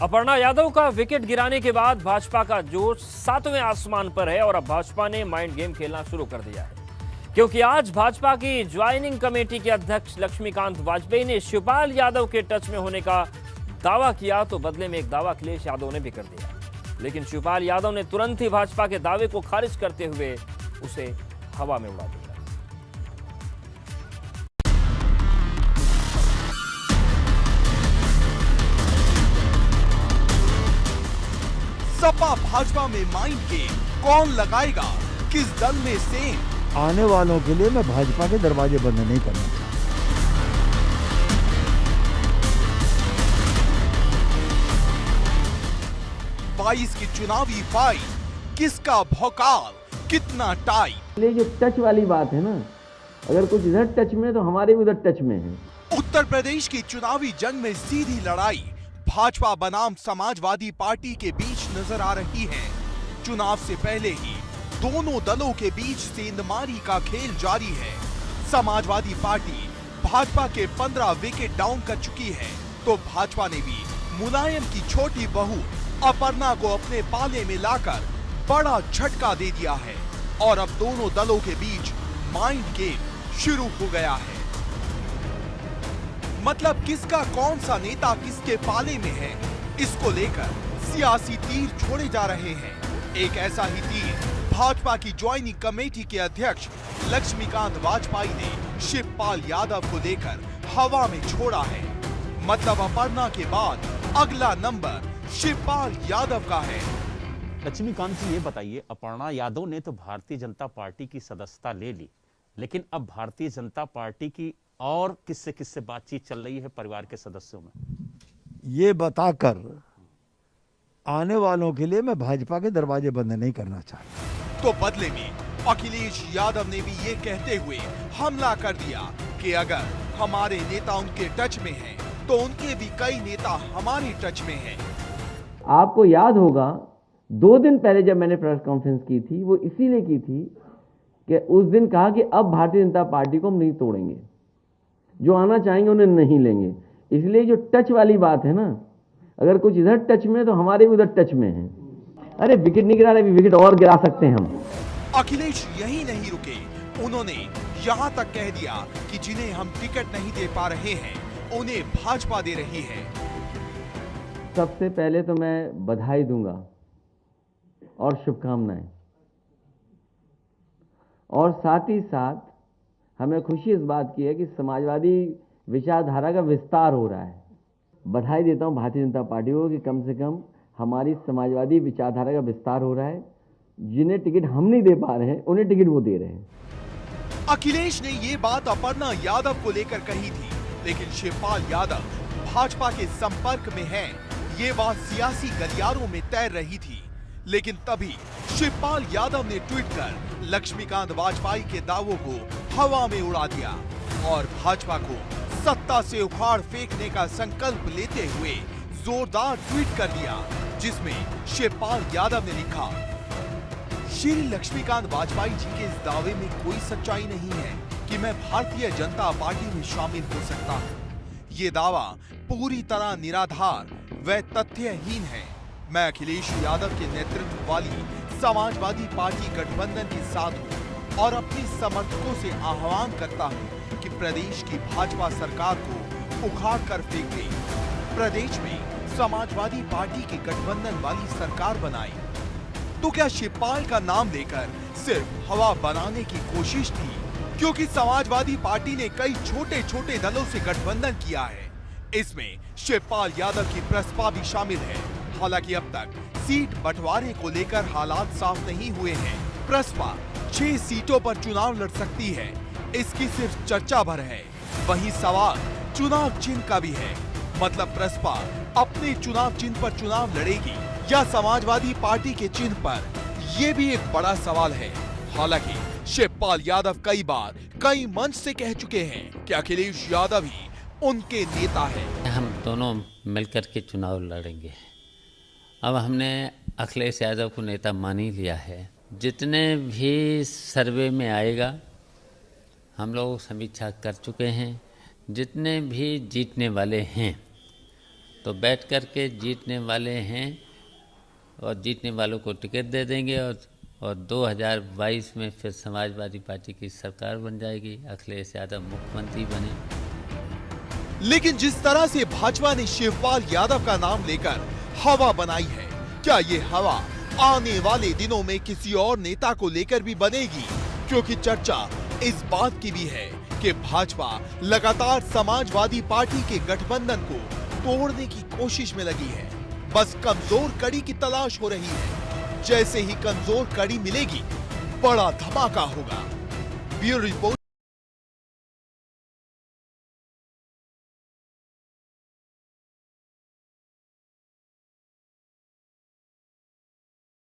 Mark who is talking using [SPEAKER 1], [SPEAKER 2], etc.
[SPEAKER 1] अपर्णा यादव का विकेट गिराने के बाद भाजपा का जोश सातवें आसमान पर है और अब भाजपा ने माइंड गेम खेलना शुरू कर दिया है, क्योंकि आज भाजपा की ज्वाइनिंग कमेटी के अध्यक्ष लक्ष्मीकांत वाजपेयी ने शिवपाल यादव के टच में होने का दावा किया, तो बदले में एक दावा अखिलेश यादव ने भी कर दिया। लेकिन शिवपाल यादव ने तुरंत ही भाजपा के दावे को खारिज करते हुए उसे हवा में उड़ा दिया।
[SPEAKER 2] सपा भाजपा में माइंड गेम कौन लगाएगा, किस दल में सेम?
[SPEAKER 3] आने वालों के लिए मैं भाजपा के दरवाजे बंद नहीं करना चाहता।
[SPEAKER 2] 22 की चुनावी फाइट, किसका भौकाल, कितना टाइट?
[SPEAKER 4] ये जो टच वाली बात है ना, अगर कुछ इधर टच में तो हमारे भी उधर टच में है।
[SPEAKER 2] उत्तर प्रदेश की चुनावी जंग में सीधी लड़ाई भाजपा बनाम समाजवादी पार्टी के बीच नजर आ रही है। चुनाव से पहले ही दोनों दलों के बीच सेंधमारी का खेल जारी है। समाजवादी पार्टी भाजपा के 15 विकेट डाउन कर चुकी है, तो भाजपा ने भी मुलायम की छोटी बहू अपर्णा को अपने पाले में लाकर बड़ा झटका दे दिया है और अब दोनों दलों के बीच माइंड गेम शुरू हो गया है। मतलब किसका कौन सा नेता किसके पाले में है, इसको लेकर सियासी तीर छोड़े जा रहे हैं। एक ऐसा ही तीर भाजपा की ज्वाइनिंग कमेटी के अध्यक्ष लक्ष्मीकांत वाजपेयी ने शिवपाल यादव को लेकर हवा में छोड़ा है। मतलब अपर्णा के बाद अगला नंबर शिवपाल यादव का है।
[SPEAKER 5] लक्ष्मीकांत जी, ये बताइए, अपर्णा यादव ने तो भारतीय जनता पार्टी की सदस्यता ले ली, लेकिन अब भारतीय जनता पार्टी की और किससे बातचीत चल रही है परिवार के सदस्यों में?
[SPEAKER 3] ये बताकर आने वालों के लिए मैं भाजपा के दरवाजे बंद नहीं करना चाहता।
[SPEAKER 2] तो बदले में अखिलेश यादव ने भी ये कहते हुए हमला कर दिया कि अगर हमारे नेता उनके टच में हैं, तो उनके भी कई नेता हमारे टच में हैं।
[SPEAKER 4] आपको याद होगा 2 दिन पहले जब मैंने प्रेस कॉन्फ्रेंस की थी, वो इसीलिए की थी कि उस दिन कहा कि अब भारतीय जनता पार्टी को हम नहीं तोड़ेंगे, जो आना चाहेंगे उन्हें नहीं लेंगे। इसलिए जो टच वाली बात है ना, अगर कुछ इधर टच में तो हमारे भी उधर टच में है। अरे विकेट नहीं गिरा रहे, विकेट और गिरा सकते हैं हम।
[SPEAKER 2] अखिलेश यही नहीं रुके, उन्होंने यहाँ तक कह दिया कि जिन्हें हम टिकट नहीं दे पा रहे हैं, उन्हें भाजपा दे रही है।
[SPEAKER 4] सबसे पहले तो मैं बधाई दूंगा और शुभकामनाएं, और साथ ही साथ हमें खुशी इस बात की है कि समाजवादी विचारधारा का विस्तार हो रहा है। बधाई देता हूं भारतीय जनता पार्टी को कि कम से कम हमारी समाजवादी विचारधारा का विस्तार हो रहा है। जिन्हें टिकट हम नहीं दे पा रहे हैं, उन्हें टिकट वो दे रहे हैं।
[SPEAKER 2] अखिलेश ने ये बात अपर्णा यादव को लेकर कही थी, लेकिन शिवपाल यादव भाजपा के संपर्क में है, ये बात सियासी गलियारों में तैर रही थी। लेकिन तभी शिवपाल यादव ने ट्वीट कर लक्ष्मीकांत वाजपेयी के दावों को हवा में उड़ा दिया और भाजपा को सत्ता से उखाड़ फेंकने का संकल्प लेते हुए जोरदार ट्वीट कर दिया, जिसमें शिवपाल यादव ने लिखा, श्री लक्ष्मीकांत वाजपेयी जी के इस दावे में कोई सच्चाई नहीं है कि मैं भारतीय जनता पार्टी में शामिल हो सकता हूँ। ये दावा पूरी तरह निराधार व तथ्यहीन है। मैं अखिलेश यादव के नेतृत्व वाली समाजवादी पार्टी गठबंधन के साथ हूँ और अपने समर्थकों से आह्वान करता हूँ कि प्रदेश की भाजपा सरकार को उखाड़ कर फेंक दे, प्रदेश में समाजवादी पार्टी की गठबंधन वाली सरकार बनाए। तो क्या शिवपाल का नाम लेकर सिर्फ हवा बनाने की कोशिश थी? क्योंकि समाजवादी पार्टी ने कई छोटे छोटे दलों से गठबंधन किया है, इसमें शिवपाल यादव की प्रस्पा भी शामिल है। हालांकि अब तक सीट बंटवारे को लेकर हालात साफ नहीं हुए हैं। प्रस्पा 6 सीटों पर चुनाव लड़ सकती है, इसकी सिर्फ चर्चा भर है। वहीं सवाल चुनाव चिन्ह का भी है, मतलब प्रस्पा अपने चुनाव चिन्ह पर चुनाव लड़ेगी या समाजवादी पार्टी के चिन्ह पर, ये भी एक बड़ा सवाल है। हालांकि शिवपाल यादव कई बार कई मंच से कह चुके हैं कि अखिलेश यादव ही उनके नेता है।
[SPEAKER 6] हम दोनों मिलकर के चुनाव लड़ेंगे। अब हमने अखिलेश यादव को नेता मान ही लिया है। जितने भी सर्वे में आएगा हम लोग समीक्षा कर चुके हैं। जितने भी जीतने वाले हैं तो बैठ कर के जीतने वाले हैं और जीतने वालों को टिकट दे देंगे और 2022 में फिर समाजवादी पार्टी की सरकार बन जाएगी, अखिलेश यादव मुख्यमंत्री बने।
[SPEAKER 2] लेकिन जिस तरह से भाजपा ने शिवपाल यादव का नाम लेकर हवा बनाई है, क्या ये हवा आने वाले दिनों में किसी और नेता को लेकर भी बनेगी? क्योंकि चर्चा इस बात की भी है कि भाजपा लगातार समाजवादी पार्टी के गठबंधन को तोड़ने की कोशिश में लगी है। बस कमजोर कड़ी की तलाश हो रही है। जैसे ही कमजोर कड़ी मिलेगी, बड़ा धमाका होगा। Bureau report.